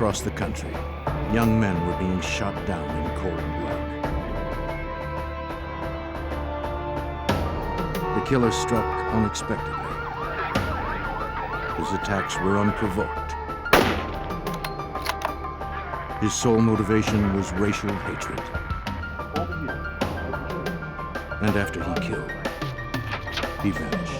across the country, young men were being shot down in cold blood. The killer struck unexpectedly. His attacks were unprovoked. His sole motivation was racial hatred. And after he killed, he vanished.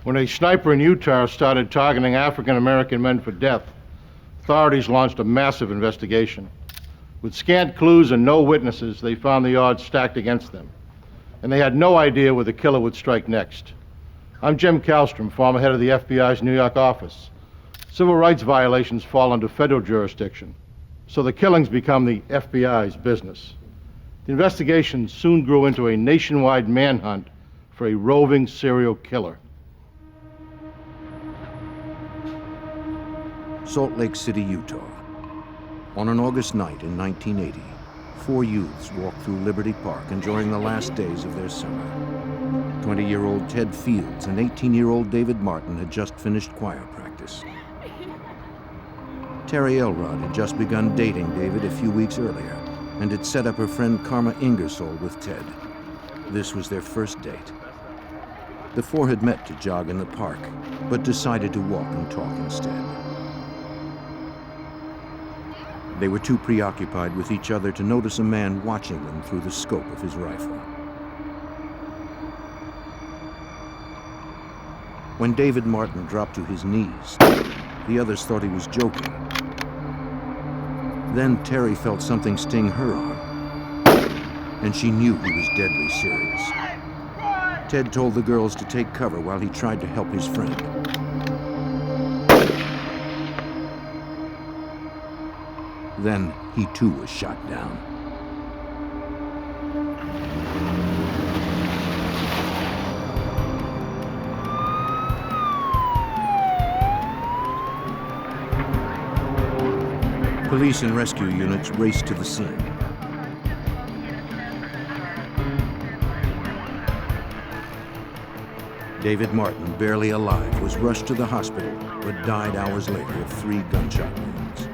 When a sniper in Utah started targeting African-American men for death, authorities launched a massive investigation. With scant clues and no witnesses, they found the odds stacked against them, and they had no idea where the killer would strike next. I'm Jim Kallstrom, former head of the FBI's New York office. Civil rights violations fall under federal jurisdiction, so the killings become the FBI's business. The investigation soon grew into a nationwide manhunt for a roving serial killer. Salt Lake City, Utah. On an August night in 1980, 4 youths walked through Liberty Park enjoying the last days of their summer. 20-year-old Ted Fields and 18-year-old David Martin had just finished choir practice. Terry Elrod had just begun dating David a few weeks earlier and had set up her friend Karma Ingersoll with Ted. This was their first date. The 4 had met to jog in the park, but decided to walk and talk instead. They were too preoccupied with each other to notice a man watching them through the scope of his rifle. When David Martin dropped to his knees, the others thought he was joking. Then Terry felt something sting her arm, and she knew he was deadly serious. Ted told the girls to take cover while he tried to help his friend. Then he too was shot down. Police and rescue units raced to the scene. David Martin, barely alive, was rushed to the hospital, but died hours later of 3 gunshot wounds.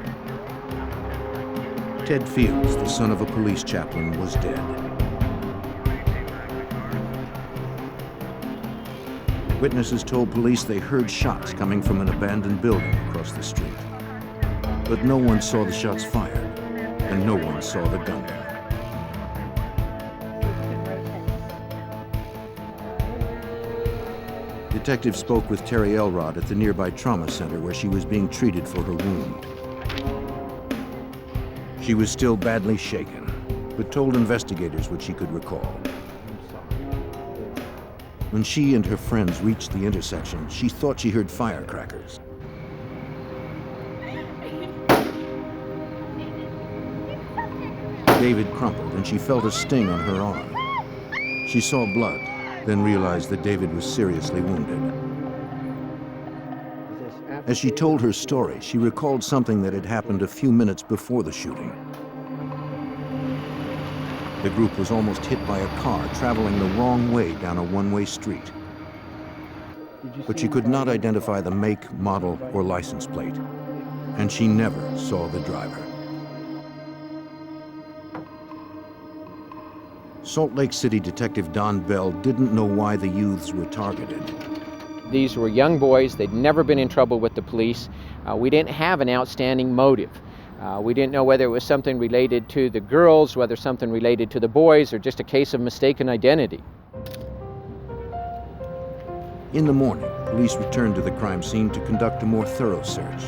Ted Fields, the son of a police chaplain, was dead. Witnesses told police they heard shots coming from an abandoned building across the street. But no one saw the shots fired, and no one saw the gunman. Detectives spoke with Terry Elrod at the nearby trauma center where she was being treated for her wound. She was still badly shaken, but told investigators what she could recall. When she and her friends reached the intersection, she thought she heard firecrackers. David crumpled and she felt a sting on her arm. She saw blood, then realized that David was seriously wounded. As she told her story, she recalled something that had happened a few minutes before the shooting. The group was almost hit by a car traveling the wrong way down a one-way street. But she could not identify the make, model, or license plate, and she never saw the driver. Salt Lake City Detective Don Bell didn't know why the youths were targeted. These were young boys. They'd never been in trouble with the police. We didn't have an outstanding motive. We didn't know whether it was something related to the girls, whether something related to the boys, or just a case of mistaken identity. In the morning, police returned to the crime scene to conduct a more thorough search.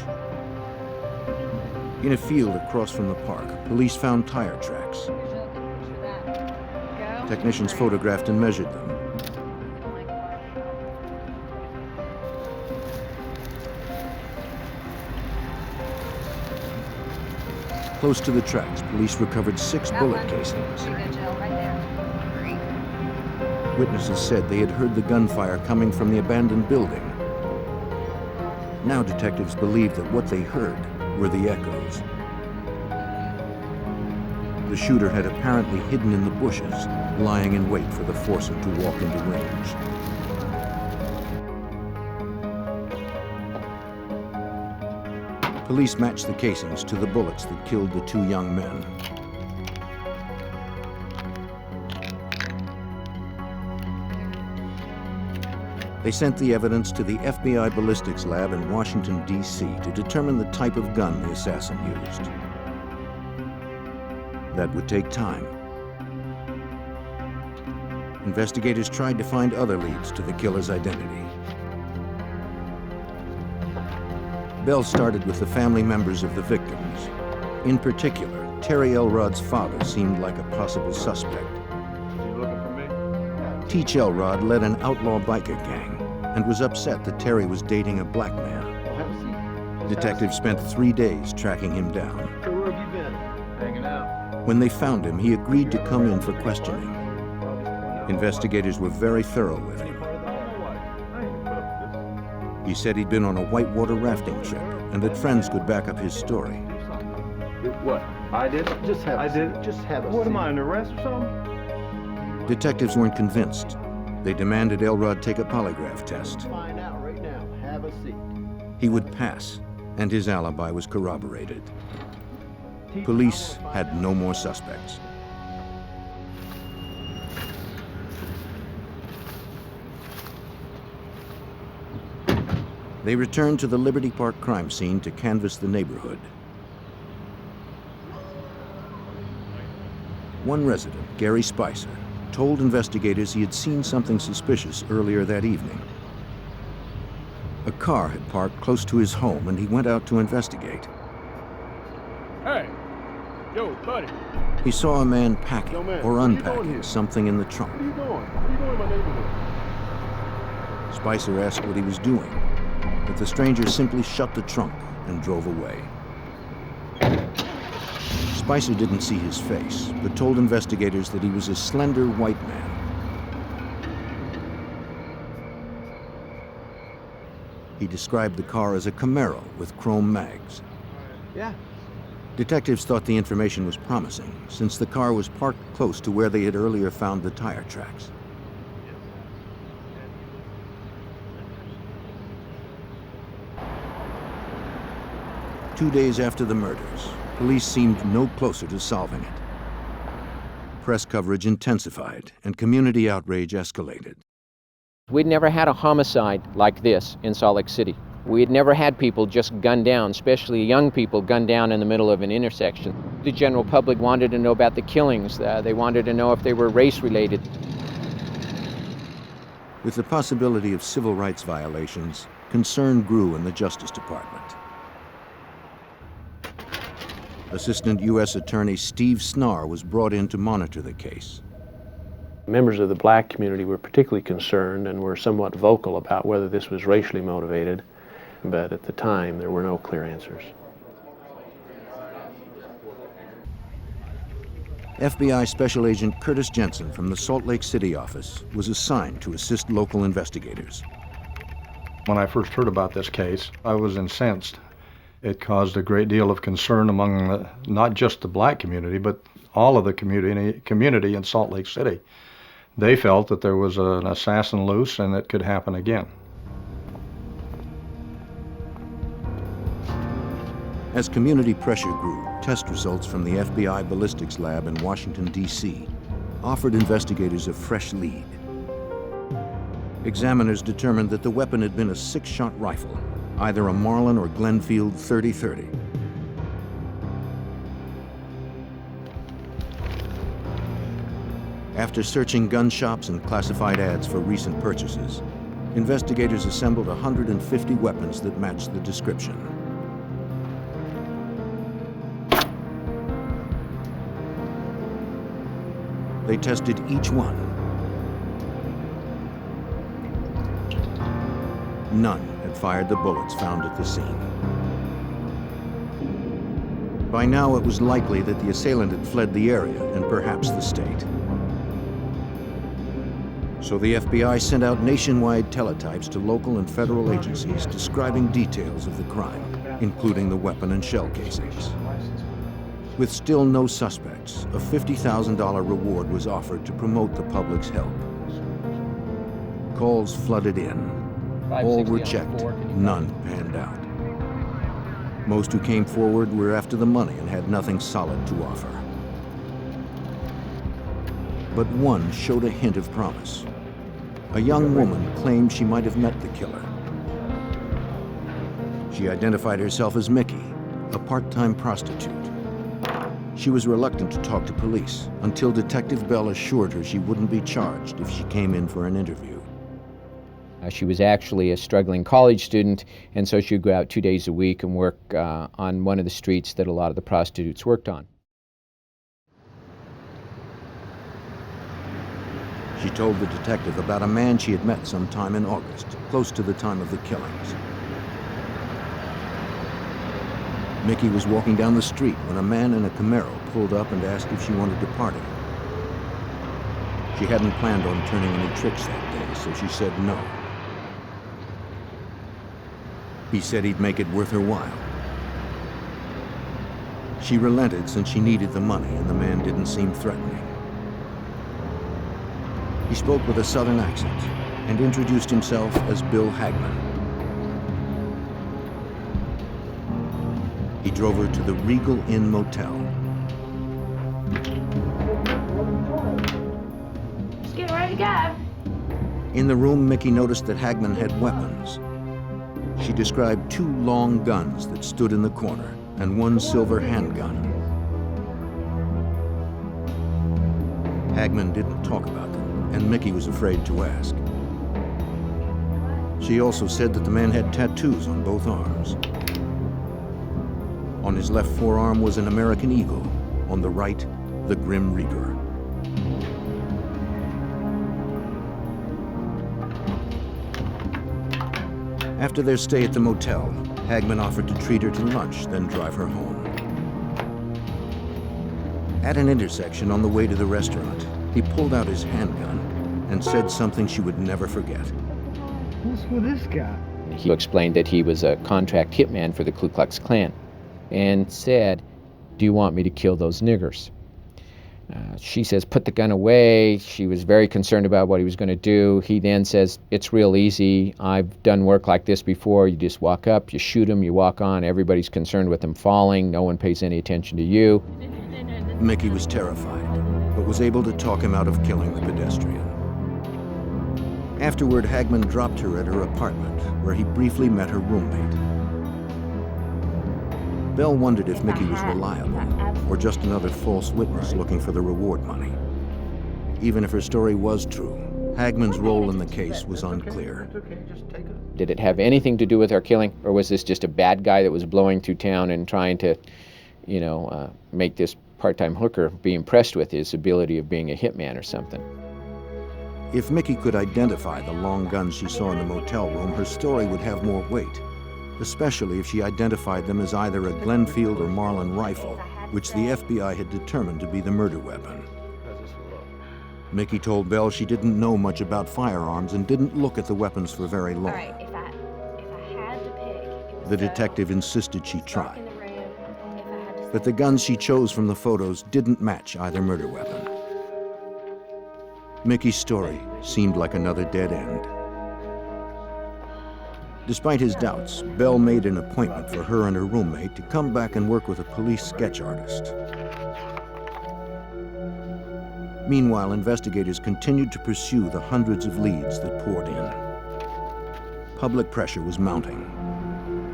In a field across from the park, police found tire tracks. Technicians photographed and measured them. Close to the tracks, police recovered 6 bullet casings. Witnesses said they had heard the gunfire coming from the abandoned building. Now detectives believed that what they heard were the echoes. The shooter had apparently hidden in the bushes, lying in wait for the foursome to walk into range. Police matched the casings to the bullets that killed the 2 young men. They sent the evidence to the FBI ballistics lab in Washington, D.C. to determine the type of gun the assassin used. That would take time. Investigators tried to find other leads to the killer's identity. Bell started with the family members of the victims. In particular, Terry Elrod's father seemed like a possible suspect. You looking for me? Teach Elrod led an outlaw biker gang and was upset that Terry was dating a black man. Detectives spent 3 days tracking him down. So where have you been? Hanging out. When they found him, he agreed to come in for questioning. Investigators were very thorough with him. He said he'd been on a whitewater rafting trip and that friends could back up his story. What? I did? Just have I did? Just have a What seat. am I, under arrest or something? Detectives weren't convinced. They demanded Elrod take a polygraph test. Find out right now. Have a seat. He would pass, and his alibi was corroborated. Police had no more suspects. They returned to the Liberty Park crime scene to canvass the neighborhood. One resident, Gary Spicer, told investigators he had seen something suspicious earlier that evening. A car had parked close to his home, and he went out to investigate. Hey! Yo, buddy! He saw a man packing Yo, man, or where you going unpacking here? something in the trunk. Where you going? Where you going in my neighborhood? Spicer asked what he was doing, but the stranger simply shut the trunk and drove away. Spicer didn't see his face, but told investigators that he was a slender white man. He described the car as a Camaro with chrome mags. Yeah. Detectives thought the information was promising, since the car was parked close to where they had earlier found the tire tracks. Two days after the murders, police seemed no closer to solving it. Press coverage intensified, and community outrage escalated. We'd never had a homicide like this in Salt Lake City. We had never had people just gunned down, especially young people gunned down in the middle of an intersection. The general public wanted to know about the killings. They wanted to know if they were race-related. With the possibility of civil rights violations, concern grew in the Justice Department. Assistant U.S. Attorney Steve Snar was brought in to monitor the case. Members of the black community were particularly concerned and were somewhat vocal about whether this was racially motivated, but at the time there were no clear answers. FBI Special Agent Curtis Jensen from the Salt Lake City office was assigned to assist local investigators. When I first heard about this case, I was incensed. It caused a great deal of concern among not just the black community, but all of the community in Salt Lake City. They felt that there was an assassin loose and it could happen again. As community pressure grew, test results from the FBI ballistics lab in Washington, D.C. offered investigators a fresh lead. Examiners determined that the weapon had been a 6-shot rifle, either a Marlin or Glenfield .30-30. After searching gun shops and classified ads for recent purchases, investigators assembled 150 weapons that matched the description. They tested each one. None had fired the bullets found at the scene. By now, it was likely that the assailant had fled the area and perhaps the state. So the FBI sent out nationwide teletypes to local and federal agencies describing details of the crime, including the weapon and shell casings. With still no suspects, a $50,000 reward was offered to promote the public's help. Calls flooded in. All were checked, none panned out. Most who came forward were after the money and had nothing solid to offer. But one showed a hint of promise. A young woman claimed she might have met the killer. She identified herself as Mickey, a part-time prostitute. She was reluctant to talk to police until Detective Bell assured her she wouldn't be charged if she came in for an interview. She was actually a struggling college student, and so she would go out 2 days a week and work on one of the streets that a lot of the prostitutes worked on. She told the detective about a man she had met sometime in August, close to the time of the killings. Mickey was walking down the street when a man in a Camaro pulled up and asked if she wanted to party. She hadn't planned on turning any tricks that day, so she said no. He said he'd make it worth her while. She relented since she needed the money and the man didn't seem threatening. He spoke with a southern accent and introduced himself as Bill Hagman. He drove her to the Regal Inn Motel. Just getting ready to go. In the room, Mickey noticed that Hagman had weapons. She described 2 long guns that stood in the corner and 1 silver handgun. Hagman didn't talk about them, and Mickey was afraid to ask. She also said that the man had tattoos on both arms. On his left forearm was an American eagle, on the right, the Grim Reaper. After their stay at the motel, Hagman offered to treat her to lunch, then drive her home. At an intersection on the way to the restaurant, he pulled out his handgun and said something she would never forget. What's with this guy? He explained that he was a contract hitman for the Ku Klux Klan and said, "Do you want me to kill those niggers?" She says, "Put the gun away." She was very concerned about what he was going to do. He then says, "It's real easy. I've done work like this before. You just walk up, you shoot him, you walk on. Everybody's concerned with him falling. No one pays any attention to you." Mickey was terrified, but was able to talk him out of killing the pedestrian. Afterward, Hagman dropped her at her apartment, where he briefly met her roommate. Bell wondered if Mickey was reliable, or just another false witness looking for the reward money. Even if her story was true, Hagman's role in the case was unclear. Did it have anything to do with her killing, or was this just a bad guy that was blowing through town and trying to, make this part-time hooker be impressed with his ability of being a hitman or something? If Mickey could identify the long guns she saw in the motel room, her story would have more weight, especially if she identified them as either a Glenfield or Marlin rifle, which the FBI had determined to be the murder weapon. Mickey told Bell she didn't know much about firearms and didn't look at the weapons for very long. All right, if I had to pick. The detective insisted she try. But the guns she chose from the photos didn't match either murder weapon. Mickey's story seemed like another dead end. Despite his doubts, Bell made an appointment for her and her roommate to come back and work with a police sketch artist. Meanwhile, investigators continued to pursue the hundreds of leads that poured in. Public pressure was mounting.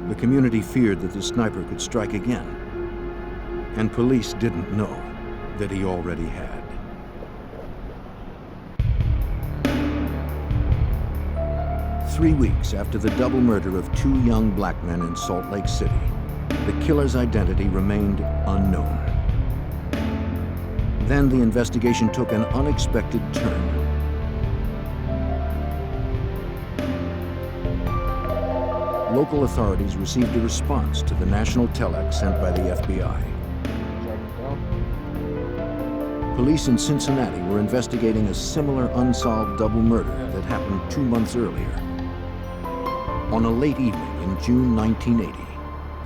The community feared that the sniper could strike again, and police didn't know that he already had. Three weeks after the double murder of 2 young black men in Salt Lake City, the killer's identity remained unknown. Then the investigation took an unexpected turn. Local authorities received a response to the national telex sent by the FBI. Police in Cincinnati were investigating a similar unsolved double murder that happened 2 months earlier. On a late evening in June 1980,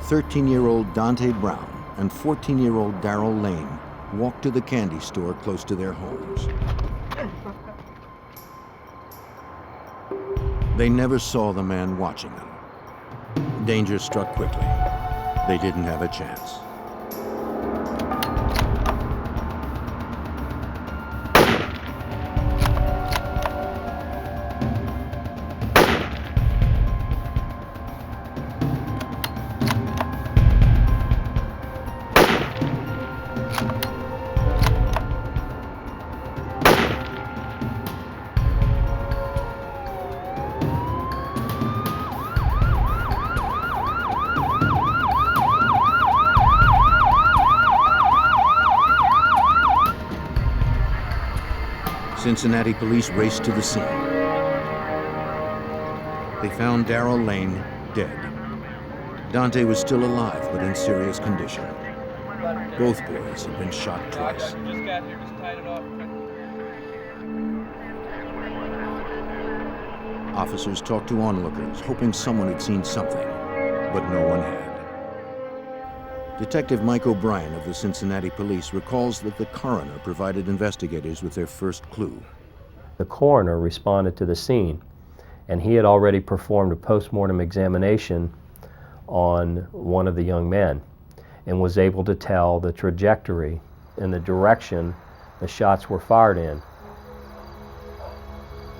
13-year-old Dante Brown and 14-year-old Darrell Lane walked to the candy store close to their homes. They never saw the man watching them. Danger struck quickly. They didn't have a chance. Cincinnati police raced to the scene. They found Darrell Lane dead. Dante was still alive, but in serious condition. Both boys had been shot twice. Just got here, just tied it off. Officers talked to onlookers, hoping someone had seen something, but no one had. Detective Mike O'Brien of the Cincinnati Police recalls that the coroner provided investigators with their first clue. The coroner responded to the scene, and he had already performed a post-mortem examination on one of the young men and was able to tell the trajectory and the direction the shots were fired in.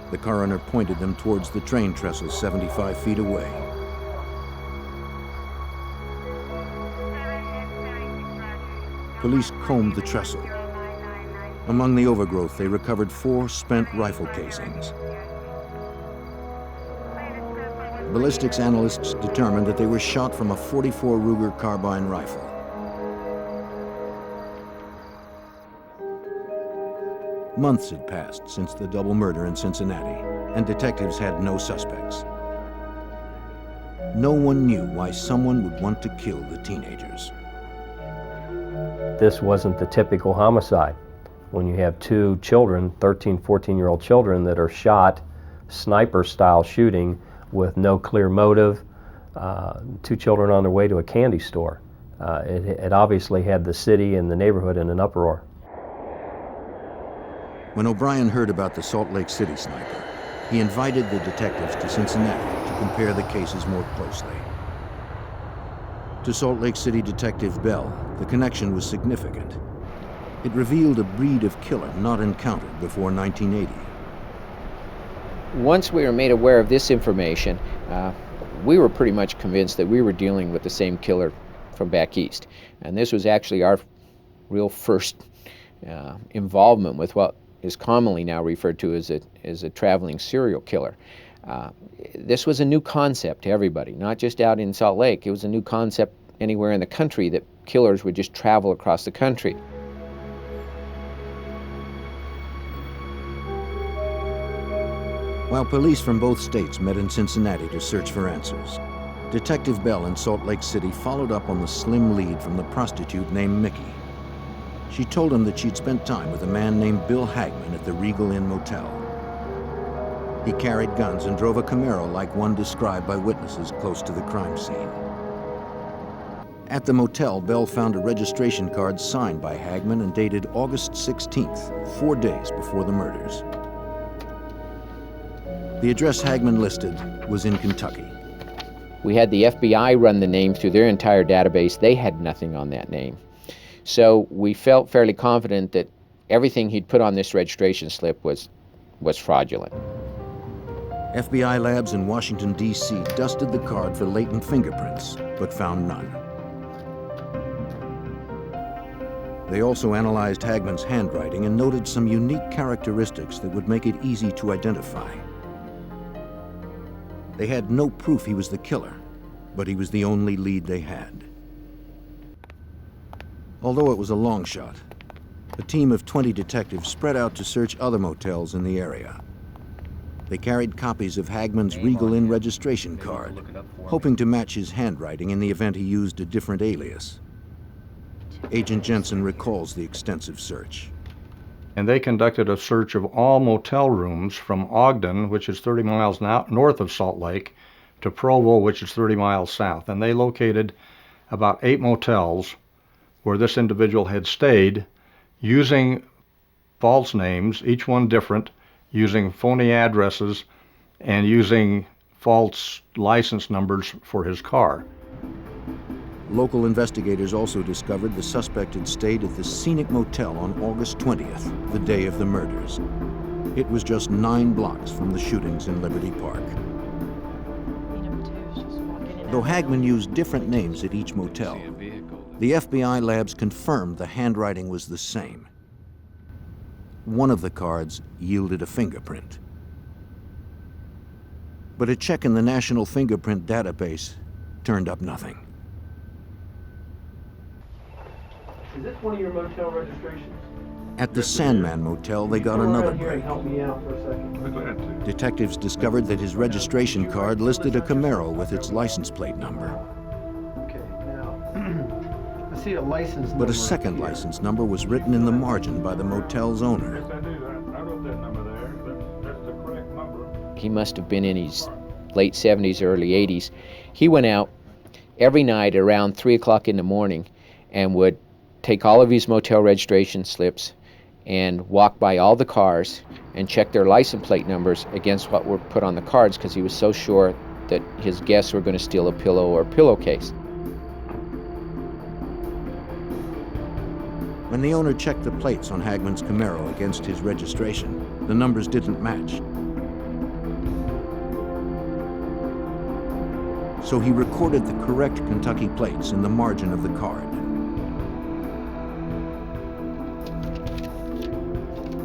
The coroner pointed them towards the train trestle 75 feet away. Police combed the trestle. Among the overgrowth, they recovered 4 spent rifle casings. Ballistics analysts determined that they were shot from a .44 Ruger carbine rifle. Months had passed since the double murder in Cincinnati, and detectives had no suspects. No one knew why someone would want to kill the teenagers. This wasn't the typical homicide. When you have 2 children, 13, 14-year-old children that are shot, sniper-style shooting with no clear motive, 2 children on their way to a candy store. It obviously had the city and the neighborhood in an uproar. When O'Brien heard about the Salt Lake City sniper, he invited the detectives to Cincinnati to compare the cases more closely. To Salt Lake City Detective Bell, the connection was significant. It revealed a breed of killer not encountered before 1980. Once we were made aware of this information, we were pretty much convinced that we were dealing with the same killer from back east. And this was actually our real first involvement with what is commonly now referred to as a traveling serial killer. This was a new concept to everybody, not just out in Salt Lake. It was a new concept anywhere in the country that killers would just travel across the country. While police from both states met in Cincinnati to search for answers, Detective Bell in Salt Lake City followed up on the slim lead from the prostitute named Mickey. She told him that she'd spent time with a man named Bill Hagman at the Regal Inn Motel. He carried guns and drove a Camaro like one described by witnesses close to the crime scene. At the motel, Bell found a registration card signed by Hagman and dated August 16th, 4 days before the murders. The address Hagman listed was in Kentucky. We had the FBI run the name through their entire database. They had nothing on that name. So we felt fairly confident that everything he'd put on this registration slip was fraudulent. FBI labs in Washington, D.C. dusted the card for latent fingerprints, but found none. They also analyzed Hagman's handwriting and noted some unique characteristics that would make it easy to identify. They had no proof he was the killer, but he was the only lead they had. Although it was a long shot, a team of 20 detectives spread out to search other motels in the area. They carried copies of Hagman's Regal Inn registration card, hoping to match his handwriting in the event he used a different alias. Agent Jensen recalls the extensive search. and they conducted a search of all motel rooms from Ogden, which is 30 miles north of Salt Lake, to Provo, which is 30 miles south. And they located about 8 motels where this individual had stayed using false names, each one different, using phony addresses, and using false license numbers for his car. Local investigators also discovered the suspect had stayed at the Scenic Motel on August 20th, the day of the murders. It was just 9 blocks from the shootings in Liberty Park. Though Hagman used different names at each motel, the FBI labs confirmed the handwriting was the same. One of the cards yielded a fingerprint. But a check in the National Fingerprint Database turned up nothing. Is this one of your motel registrations? At the Sandman Motel, they got another break. Help me out for a second. Detectives discovered that his registration card listed a Camaro with its license plate number. Okay, now, I see a license number. But a second license number was written in the margin by the motel's owner. Yes, I do. I wrote that number there. That's the correct number. He must have been in his late 70s, early 80s. He went out every night around 3 o'clock in the morning and would take all of his motel registration slips and walk by all the cars and check their license plate numbers against what were put on the cards, because he was so sure that his guests were going to steal a pillow or a pillowcase. When the owner checked the plates on Hagman's Camaro against his registration, the numbers didn't match. So he recorded the correct Kentucky plates in the margin of the card.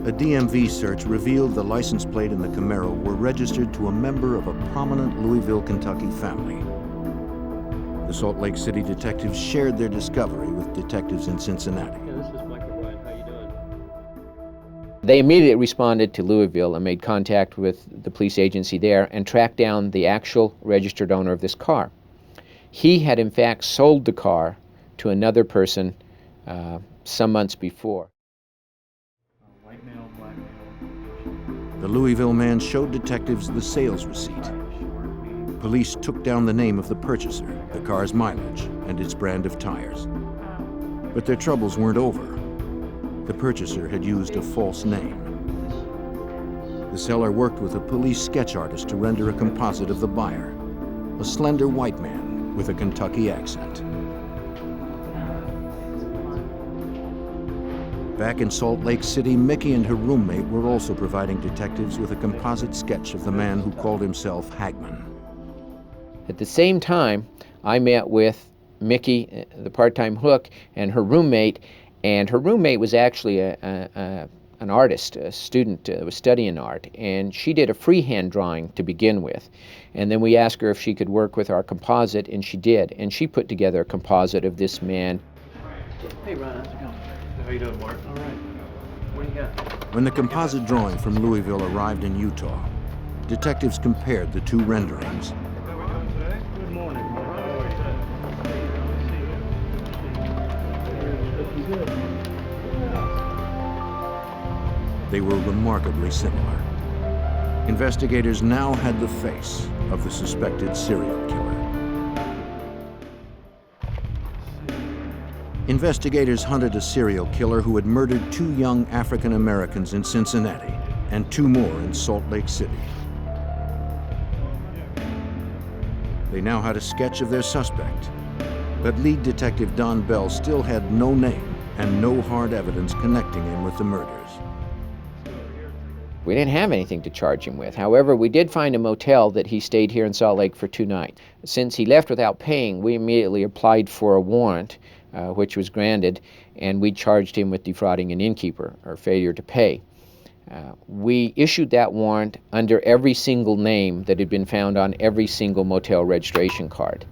A DMV search revealed the license plate and the Camaro were registered to a member of a prominent Louisville, Kentucky family. The Salt Lake City detectives shared their discovery with detectives in Cincinnati. Yeah, this is Michael Bryant. How you doing? They immediately responded to Louisville and made contact with the police agency there and tracked down the actual registered owner of this car. He had in fact sold the car to another person some months before. The Louisville man showed detectives the sales receipt. Police took down the name of the purchaser, the car's mileage, and its brand of tires. But their troubles weren't over. The purchaser had used a false name. The seller worked with a police sketch artist to render a composite of the buyer, a slender white man with a Kentucky accent. Back in Salt Lake City, Mickey and her roommate were also providing detectives with a composite sketch of the man who called himself Hagman. At the same time, I met with Mickey, the part-time hook, and her roommate was actually an artist, a student, was studying art, and she did a freehand drawing to begin with. And then we asked her if she could work with our composite, and she did. And she put together a composite of this man. Hey, Ron, how's it going? How you doing, Mark? All right. What do you got? When the composite drawing from Louisville arrived in Utah, detectives compared the two renderings. Good morning. They were remarkably similar. Investigators now had the face of the suspected serial killer. Investigators hunted a serial killer who had murdered 2 young African Americans in Cincinnati and 2 more in Salt Lake City. They now had a sketch of their suspect, but lead detective Don Bell still had no name and no hard evidence connecting him with the murders. We didn't have anything to charge him with. However, we did find a motel that he stayed here in Salt Lake for 2 nights. Since he left without paying, we immediately applied for a warrant, which was granted, and we charged him with defrauding an innkeeper or failure to pay. We issued that warrant under every single name that had been found on every single motel registration card.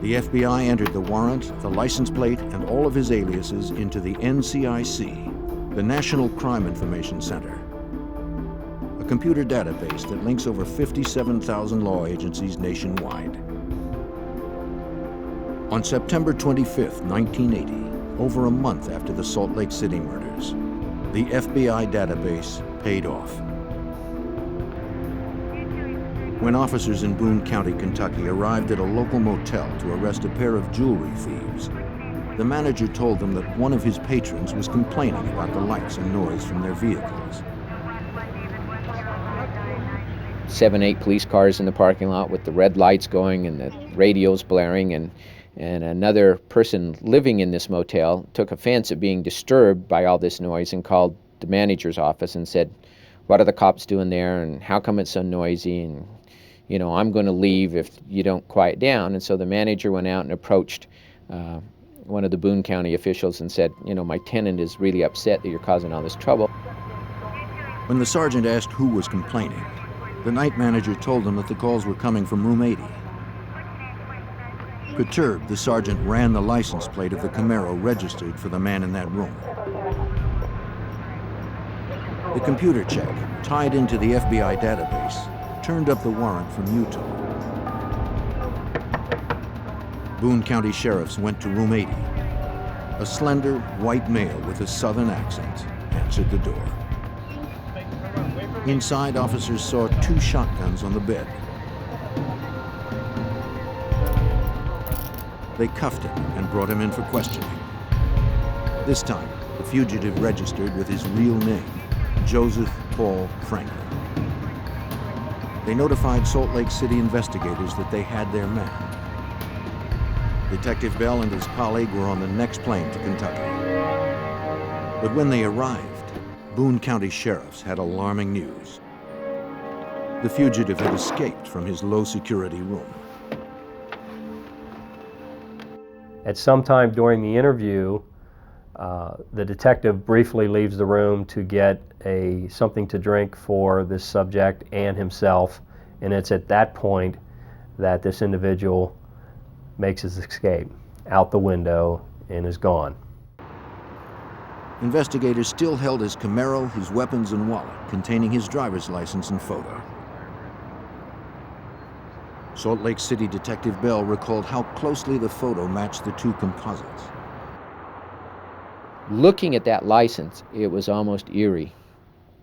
The FBI entered the warrant, the license plate, and all of his aliases into the NCIC, the National Crime Information Center, a computer database that links over 57,000 law agencies nationwide. On September 25, 1980, over a month after the Salt Lake City murders, the FBI database paid off. When officers in Boone County, Kentucky arrived at a local motel to arrest a pair of jewelry thieves, the manager told them that one of his patrons was complaining about the lights and noise from their vehicles. 7, 8 police cars in the parking lot with the red lights going and the radios blaring, and another person living in this motel took offense at being disturbed by all this noise and called the manager's office and said, "What are the cops doing there, and how come it's so noisy, and I'm going to leave if you don't quiet down." And so the manager went out and approached one of the Boone County officials and said, "My tenant is really upset that you're causing all this trouble." When the sergeant asked who was complaining, the night manager told them that the calls were coming from room 80. Perturbed, the sergeant ran the license plate of the Camaro registered for the man in that room. The computer check, tied into the FBI database, turned up the warrant from Utah. Boone County sheriffs went to room 80. A slender, white male with a southern accent answered the door. Inside, officers saw 2 shotguns on the bed. They cuffed him and brought him in for questioning. This time, the fugitive registered with his real name, Joseph Paul Franklin. They notified Salt Lake City investigators that they had their man. Detective Bell and his colleague were on the next plane to Kentucky. But when they arrived, Boone County sheriffs had alarming news. The fugitive had escaped from his low-security room. At some time during the interview, the detective briefly leaves the room to get something to drink for this subject and himself, and it's at that point that this individual makes his escape out the window and is gone. Investigators still held his Camaro, his weapons, and wallet containing his driver's license and photo. Salt Lake City Detective Bell recalled how closely the photo matched the 2 composites. Looking at that license, it was almost eerie.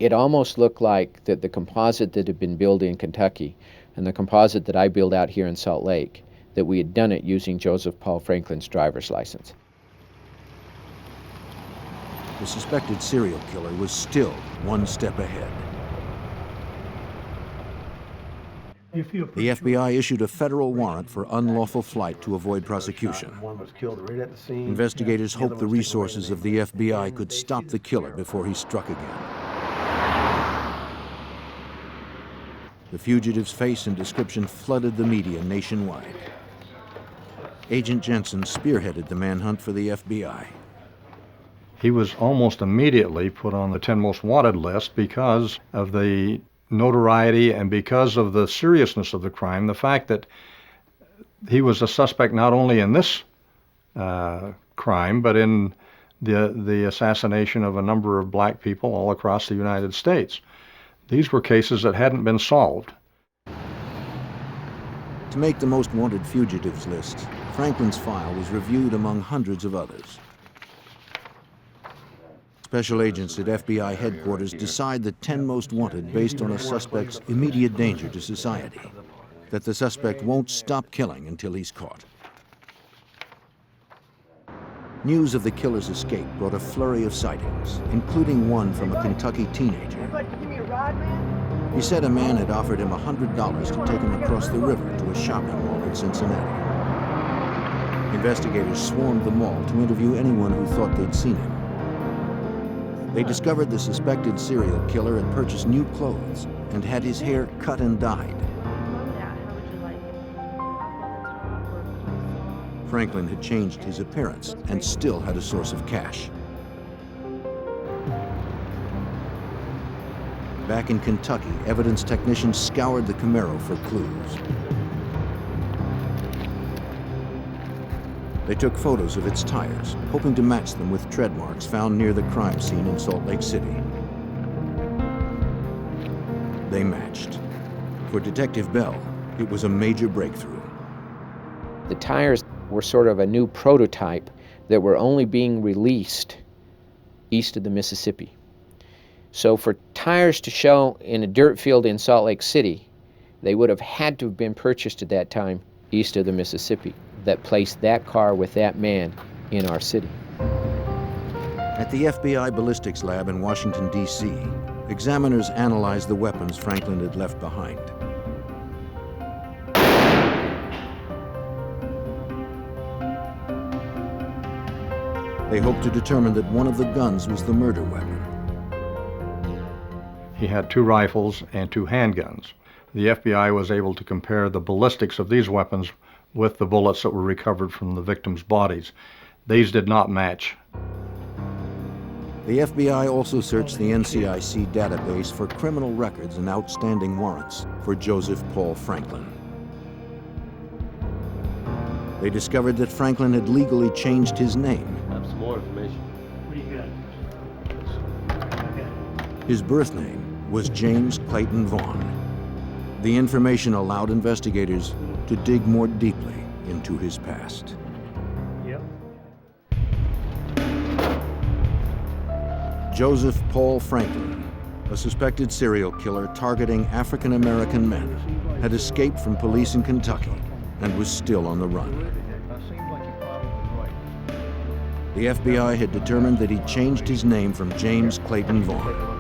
It almost looked like that the composite that had been built in Kentucky and the composite that I built out here in Salt Lake, that we had done it using Joseph Paul Franklin's driver's license. The suspected serial killer was still one step ahead. The FBI issued a federal warrant for unlawful flight to avoid prosecution. Investigators hoped the resources of the FBI could stop the killer before he struck again. The fugitive's face and description flooded the media nationwide. Agent Jensen spearheaded the manhunt for the FBI. He was almost immediately put on the 10 most wanted list because of the notoriety and because of the seriousness of the crime, the fact that he was a suspect not only in this crime, but in the assassination of a number of black people all across the United States. These were cases that hadn't been solved. To make the most wanted fugitives list, Franklin's file was reviewed among hundreds of others. Special agents at FBI headquarters decide the 10 most wanted based on a suspect's immediate danger to society, that the suspect won't stop killing until he's caught. News of the killer's escape brought a flurry of sightings, including one from a Kentucky teenager. He said a man had offered him $100 to take him across the river to a shopping mall in Cincinnati. Investigators swarmed the mall to interview anyone who thought they'd seen him. They discovered the suspected serial killer had purchased new clothes and had his hair cut and dyed. Franklin had changed his appearance and still had a source of cash. Back in Kentucky, evidence technicians scoured the Camaro for clues. They took photos of its tires, hoping to match them with tread marks found near the crime scene in Salt Lake City. They matched. For Detective Bell, it was a major breakthrough. The tires were sort of a new prototype that were only being released east of the Mississippi. So for tires to show in a dirt field in Salt Lake City, they would have had to have been purchased at that time east of the Mississippi, that placed that car with that man in our city. At the FBI ballistics lab in Washington, D.C., examiners analyzed the weapons Franklin had left behind. They hoped to determine that one of the guns was the murder weapon. He had 2 rifles and 2 handguns. The FBI was able to compare the ballistics of these weapons with the bullets that were recovered from the victims' bodies. These did not match. The FBI also searched the NCIC database for criminal records and outstanding warrants for Joseph Paul Franklin. They discovered that Franklin had legally changed his name. Have some more information. What do you got? His birth name was James Clayton Vaughn. The information allowed investigators to dig more deeply into his past. Yep. Joseph Paul Franklin, a suspected serial killer targeting African American men, had escaped from police in Kentucky and was still on the run. The FBI had determined that he changed his name from James Clayton Vaughn.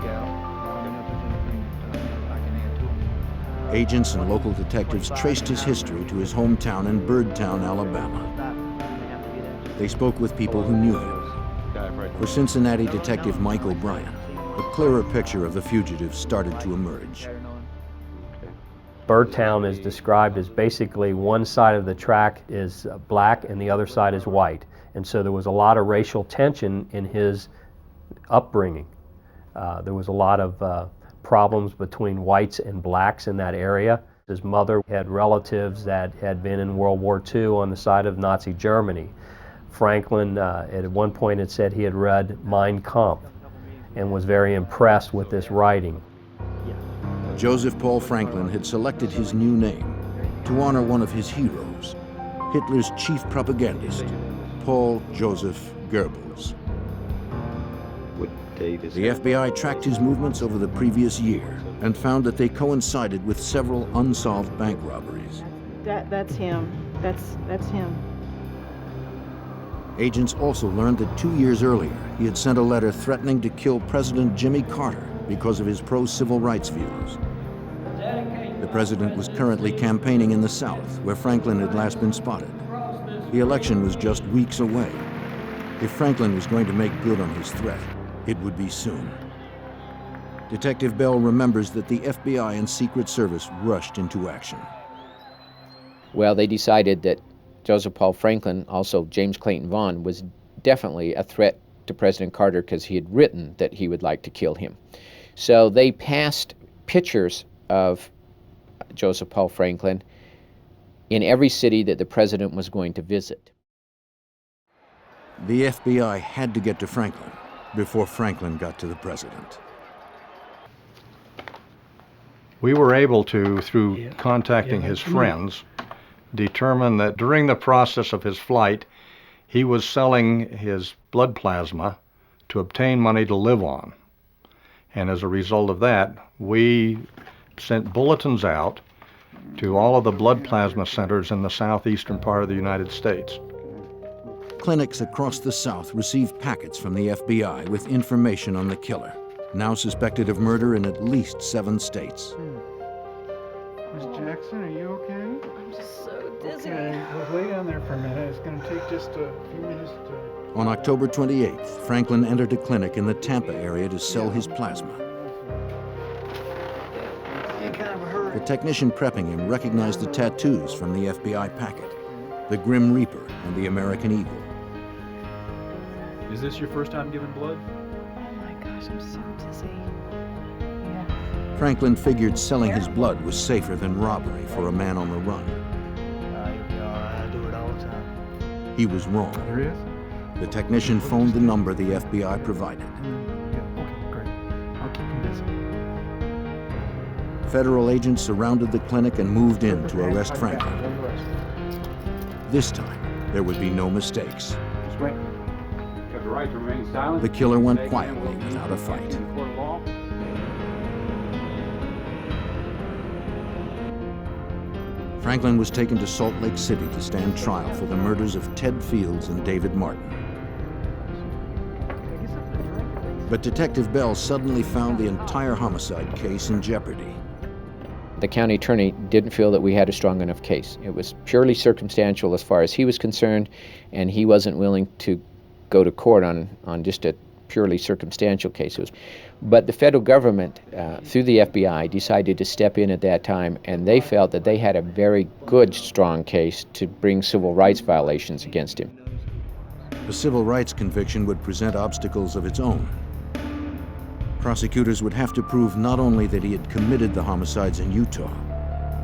Agents and local detectives traced his history to his hometown in Birdtown, Alabama. They spoke with people who knew him. For Cincinnati detective Mike O'Brien, a clearer picture of the fugitive started to emerge. Birdtown is described as basically one side of the track is black and the other side is white. And so there was a lot of racial tension in his upbringing. There was a lot of problems between whites and blacks in that area. His mother had relatives that had been in World War II on the side of Nazi Germany. Franklin at one point had said he had read Mein Kampf and was very impressed with this writing. Joseph Paul Franklin had selected his new name to honor one of his heroes, Hitler's chief propagandist, Paul Joseph Goebbels. The FBI tracked his movements over the previous year and found that they coincided with several unsolved bank robberies. That's him. That's him. Agents also learned that 2 years earlier, he had sent a letter threatening to kill President Jimmy Carter because of his pro-civil rights views. The president was currently campaigning in the South, where Franklin had last been spotted. The election was just weeks away. If Franklin was going to make good on his threat, it would be soon. Detective Bell remembers that the FBI and Secret Service rushed into action. Well, they decided that Joseph Paul Franklin, also James Clayton Vaughn, was definitely a threat to President Carter because he had written that he would like to kill him. So they passed pictures of Joseph Paul Franklin in every city that the president was going to visit. The FBI had to get to Franklin before Franklin got to the president. We were able to, through contacting his friends, determine that during the process of his flight, he was selling his blood plasma to obtain money to live on. And as a result of that, we sent bulletins out to all of the blood plasma centers in the southeastern part of the United States. Clinics across the South received packets from the FBI with information on the killer, now suspected of murder in at least 7 states. Miss Jackson, are you okay? I'm just so dizzy. Okay, well, lay down there for a minute. It's going to take just a few minutes to... On October 28th, Franklin entered a clinic in the Tampa area to sell his plasma. The technician prepping him recognized the tattoos from the FBI packet, the Grim Reaper and the American Eagle. Is this your first time giving blood? Oh my gosh, I'm so dizzy. Franklin figured selling his blood was safer than robbery for a man on the run. I do it all the time. He was wrong. There is? The technician phoned the number the FBI provided. Yeah, okay, great. I'll keep him busy. Federal agents surrounded the clinic and moved in to arrest Franklin. This time, there would be no mistakes. Wait. You have the right to remain silent. The killer went quietly without a fight. In court of law. Franklin was taken to Salt Lake City to stand trial for the murders of Ted Fields and David Martin. But Detective Bell suddenly found the entire homicide case in jeopardy. The county attorney didn't feel that we had a strong enough case. It was purely circumstantial as far as he was concerned, and he wasn't willing to go to court on just a purely circumstantial case. But the federal government, through the FBI, decided to step in at that time, and they felt that they had a very good, strong case to bring civil rights violations against him. The civil rights conviction would present obstacles of its own. Prosecutors would have to prove not only that he had committed the homicides in Utah,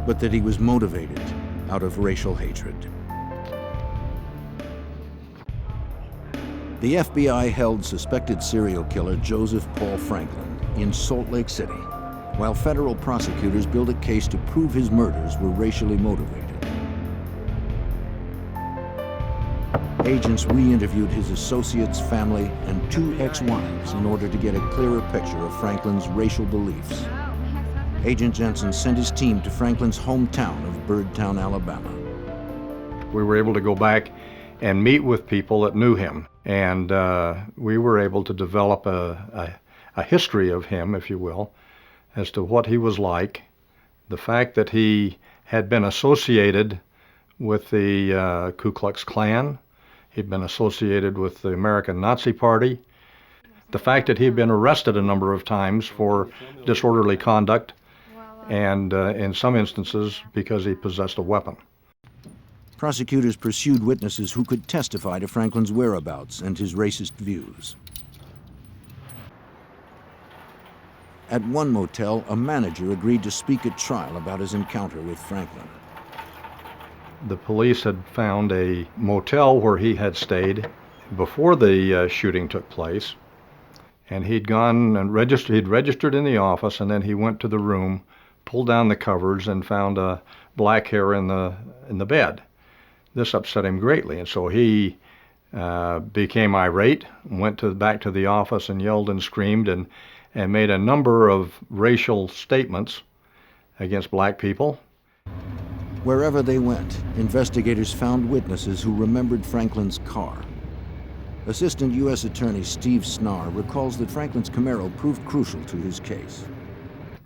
but that he was motivated out of racial hatred. The FBI held suspected serial killer Joseph Paul Franklin in Salt Lake City, while federal prosecutors built a case to prove his murders were racially motivated. Agents re-interviewed his associates, family, and 2 ex-wives in order to get a clearer picture of Franklin's racial beliefs. Agent Jensen sent his team to Franklin's hometown of Birdtown, Alabama. We were able to go back and meet with people that knew him, and we were able to develop a history of him, if you will, as to what he was like, the fact that he had been associated with the Ku Klux Klan. He'd been associated with the American Nazi Party. The fact that he'd been arrested a number of times for disorderly conduct, and in some instances because he possessed a weapon. Prosecutors pursued witnesses who could testify to Franklin's whereabouts and his racist views. At one motel, a manager agreed to speak at trial about his encounter with Franklin. The police had found a motel where he had stayed before the shooting took place, and he'd gone and registered in the office, and then he went to the room, pulled down the covers, and found a black hair in the bed. This upset him greatly, and so he became irate, went back to the office and yelled and screamed and made a number of racial statements against black people. Wherever they went, investigators found witnesses who remembered Franklin's car. Assistant U.S. Attorney Steve Snar recalls that Franklin's Camaro proved crucial to his case.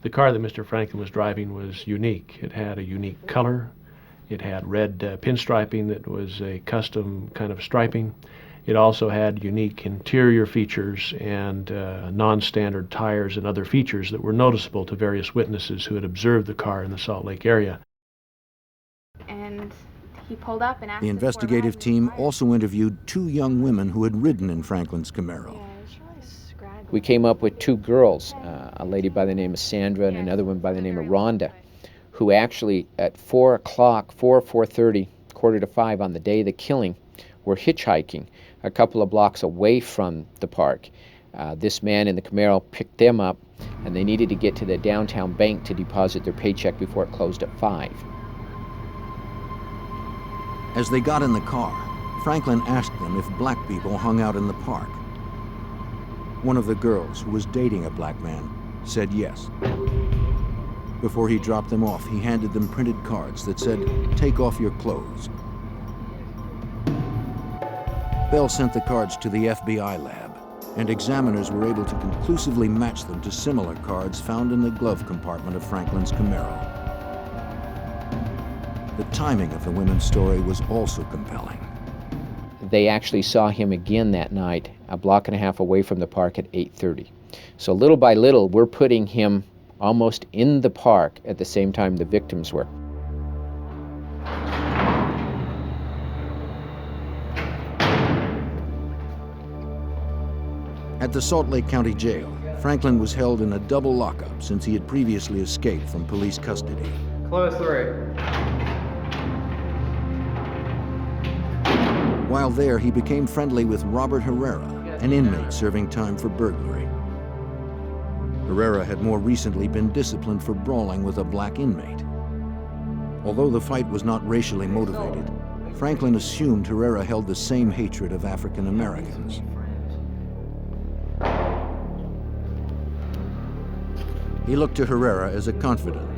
The car that Mr. Franklin was driving was unique. It had a unique color. It had red pinstriping that was a custom kind of striping. It also had unique interior features and non-standard tires and other features that were noticeable to various witnesses who had observed the car in the Salt Lake area. And he pulled up and asked The investigative team also interviewed 2 young women who had ridden in Franklin's Camaro. We came up with 2 girls, a lady by the name of Sandra and another one by the name of Rhonda, who actually at 4 o'clock, 4:30, 4:45 on the day of the killing, were hitchhiking a couple of blocks away from the park. This man in the Camaro picked them up, and they needed to get to the downtown bank to deposit their paycheck before it closed at 5. As they got in the car, Franklin asked them if black people hung out in the park. One of the girls, who was dating a black man, said yes. Before he dropped them off, he handed them printed cards that said, "Take off your clothes." Bell sent the cards to the FBI lab, and examiners were able to conclusively match them to similar cards found in the glove compartment of Franklin's Camaro. The timing of the women's story was also compelling. They actually saw him again that night, a block and a half away from the park at 8:30. So little by little, we're putting him almost in the park at the same time the victims were. At the Salt Lake County Jail, Franklin was held in a double lockup since he had previously escaped from police custody. Close 3. While there, he became friendly with Robert Herrera, an inmate serving time for burglary. Herrera had more recently been disciplined for brawling with a black inmate. Although the fight was not racially motivated, Franklin assumed Herrera held the same hatred of African Americans. He looked to Herrera as a confidant.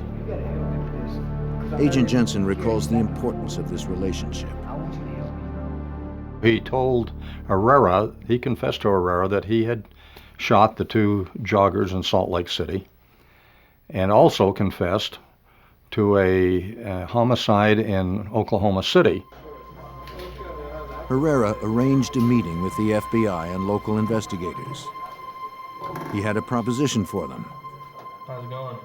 Agent Jensen recalls the importance of this relationship. He told Herrera, he confessed to Herrera that he had shot the two joggers in Salt Lake City, and also confessed to a homicide in Oklahoma City. Herrera arranged a meeting with the FBI and local investigators. He had a proposition for them. How's it going?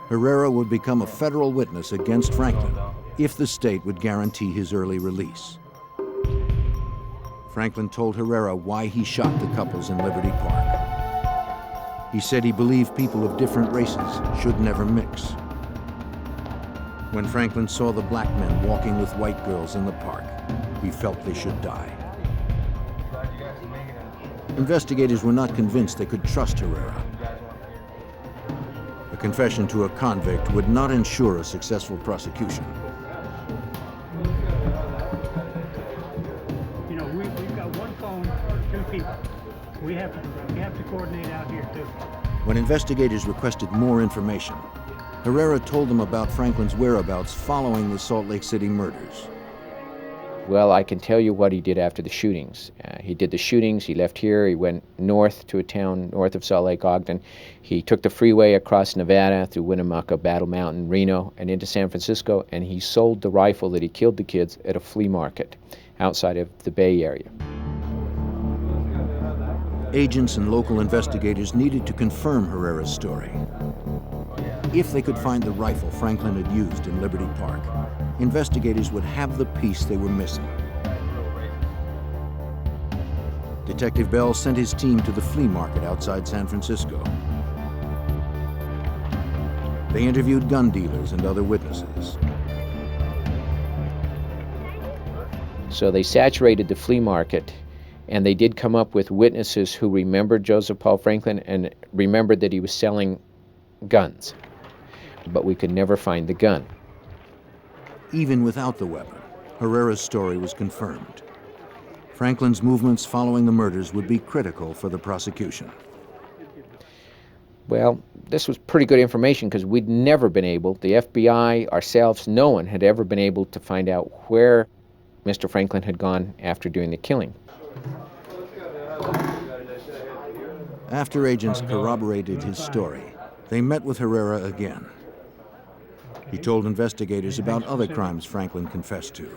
Herrera would become a federal witness against Franklin if the state would guarantee his early release. Franklin told Herrera why he shot the couples in Liberty Park. He said he believed people of different races should never mix. When Franklin saw the black men walking with white girls in the park, he felt they should die. Investigators were not convinced they could trust Herrera. A confession to a convict would not ensure a successful prosecution. You know, we've got one phone for two people. We have to coordinate out here too. When investigators requested more information, Herrera told them about Franklin's whereabouts following the Salt Lake City murders. Well, I can tell you what he did after the shootings. He did the shootings, he left here, he went north to a town north of Salt Lake, Ogden. He took the freeway across Nevada through Winnemucca, Battle Mountain, Reno, and into San Francisco, and he sold the rifle that he killed the kids at a flea market outside of the Bay Area. Agents and local investigators needed to confirm Herrera's story. If they could find the rifle Franklin had used in Liberty Park, investigators would have the piece they were missing. Detective Bell sent his team to the flea market outside San Francisco. They interviewed gun dealers and other witnesses. So they saturated the flea market, and they did come up with witnesses who remembered Joseph Paul Franklin and remembered that he was selling guns. But we could never find the gun. Even without the weapon, Herrera's story was confirmed. Franklin's movements following the murders would be critical for the prosecution. Well, this was pretty good information because we'd never been able, the FBI, ourselves, no one had ever been able to find out where Mr. Franklin had gone after doing the killing. After agents corroborated his story, they met with Herrera again. He told investigators about other crimes Franklin confessed to.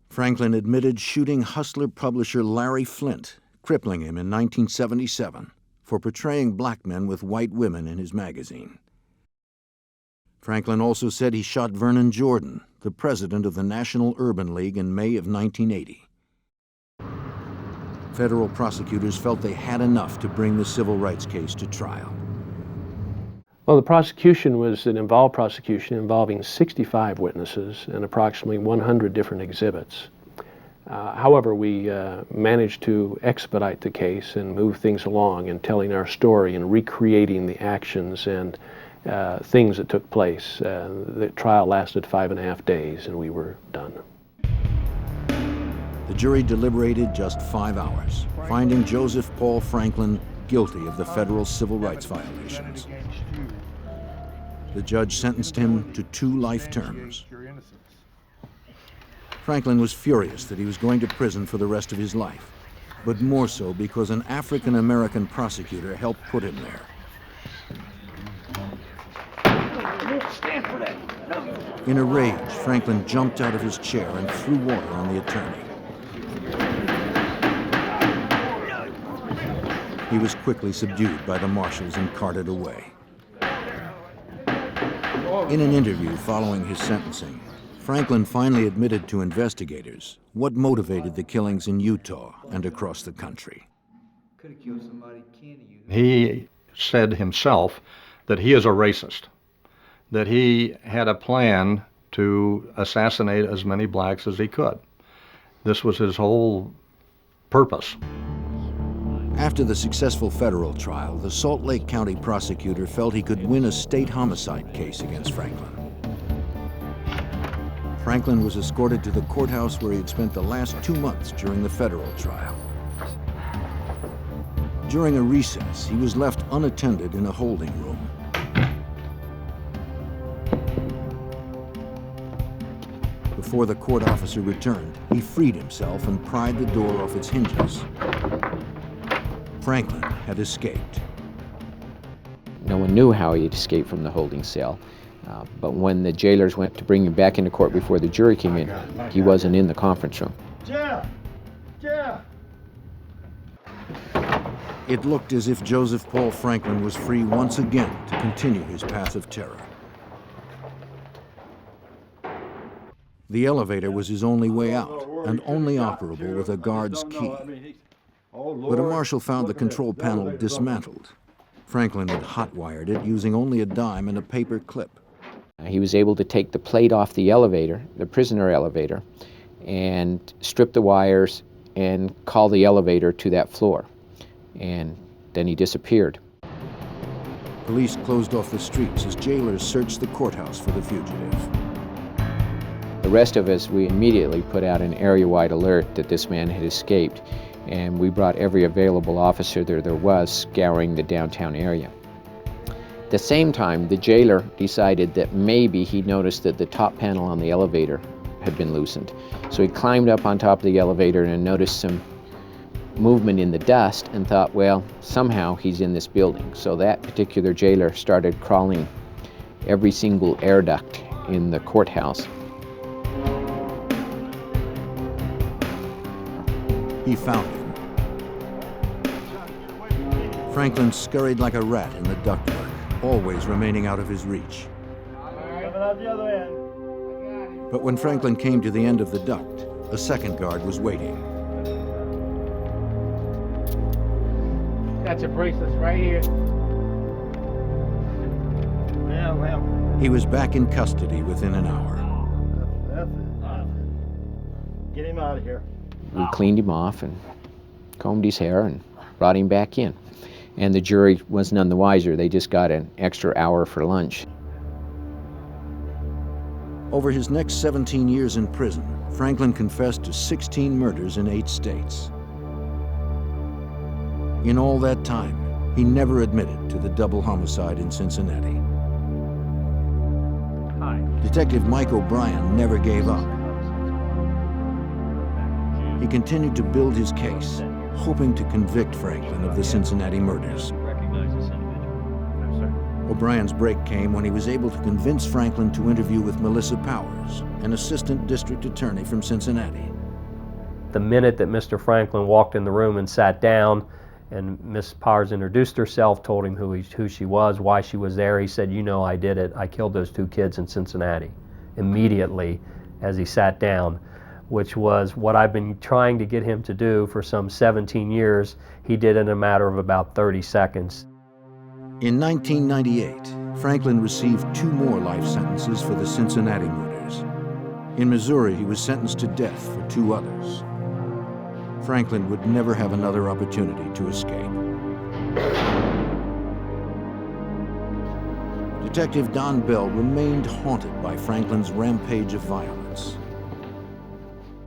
Franklin admitted shooting hustler publisher Larry Flint, crippling him in 1977 for portraying black men with white women in his magazine. Franklin also said he shot Vernon Jordan, the president of the National Urban League, in May of 1980. Federal prosecutors felt they had enough to bring the civil rights case to trial. Well, the prosecution was an involved prosecution involving 65 witnesses and approximately 100 different exhibits. However, we managed to expedite the case and move things along in telling our story and recreating the actions and things that took place. The trial lasted 5.5 days and we were done. The jury deliberated just 5 hours, finding Joseph Paul Franklin guilty of the federal civil rights violations. The judge sentenced him to 2 life terms. Franklin was furious that he was going to prison for the rest of his life, but more so because an African-American prosecutor helped put him there. In a rage, Franklin jumped out of his chair and threw water on the attorney. He was quickly subdued by the marshals and carted away. In an interview following his sentencing, Franklin finally admitted to investigators what motivated the killings in Utah and across the country. He said himself that he is a racist, that he had a plan to assassinate as many blacks as he could. This was his whole purpose. After the successful federal trial, the Salt Lake County prosecutor felt he could win a state homicide case against Franklin. Franklin was escorted to the courthouse where he had spent the last 2 months during the federal trial. During a recess, he was left unattended in a holding room. Before the court officer returned, he freed himself and pried the door off its hinges. Franklin had escaped. No one knew how he had escaped from the holding cell, but when the jailers went to bring him back into court before the jury came in, he wasn't in the conference room. Jeff! Jeff! It looked as if Joseph Paul Franklin was free once again to continue his path of terror. The elevator was his only way out, and only operable with a guard's key. But a marshal found the control panel dismantled. Franklin had hot-wired it using only a dime and a paper clip. He was able to take the plate off the elevator, the prisoner elevator, and strip the wires and call the elevator to that floor. And then he disappeared. Police closed off the streets as jailers searched the courthouse for the fugitive. The rest of us, we immediately put out an area-wide alert that this man had escaped, and we brought every available officer there was scouring the downtown area. At the same time, the jailer decided that maybe he noticed that the top panel on the elevator had been loosened. So he climbed up on top of the elevator and noticed some movement in the dust and thought, well, somehow he's in this building. So that particular jailer started crawling every single air duct in the courthouse. He found him. Franklin scurried like a rat in the ductwork, always remaining out of his reach. But when Franklin came to the end of the duct, a second guard was waiting. Got your bracelets right here. Well. He was back in custody within an hour. That's it. Get him out of here. We cleaned him off and combed his hair and brought him back in. And the jury was none the wiser. They just got an extra hour for lunch. Over his next 17 years in prison, Franklin confessed to 16 murders in 8 states. In all that time, he never admitted to the double homicide in Cincinnati. Detective Mike O'Brien never gave up. He continued to build his case, hoping to convict Franklin of the Cincinnati murders. O'Brien's break came when he was able to convince Franklin to interview with Melissa Powers, an assistant district attorney from Cincinnati. The minute that Mr. Franklin walked in the room and sat down, and Miss Powers introduced herself, told him who she was, why she was there, he said, "You know, I did it. I killed those 2 kids in Cincinnati." Immediately, as he sat down, which was what I've been trying to get him to do for some 17 years, he did in a matter of about 30 seconds. In 1998, Franklin received 2 more life sentences for the Cincinnati murders. In Missouri, he was sentenced to death for 2 others. Franklin would never have another opportunity to escape. Detective Don Bell remained haunted by Franklin's rampage of violence.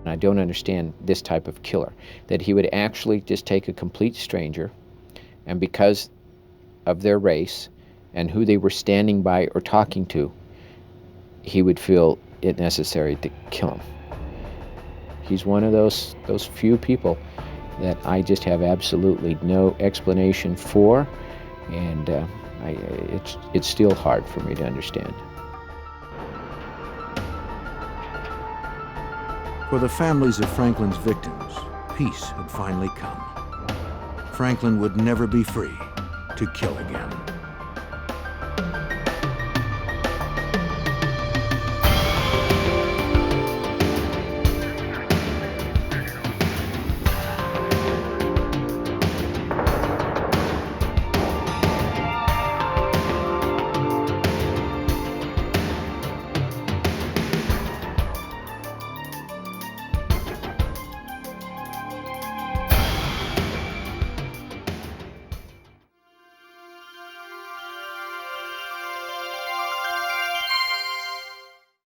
I don't understand this type of killer, that he would actually just take a complete stranger, and because of their race and who they were standing by or talking to, he would feel it necessary to kill him. He's one of those few people that I just have absolutely no explanation for, and it's still hard for me to understand. For the families of Franklin's victims, peace had finally come. Franklin would never be free to kill again.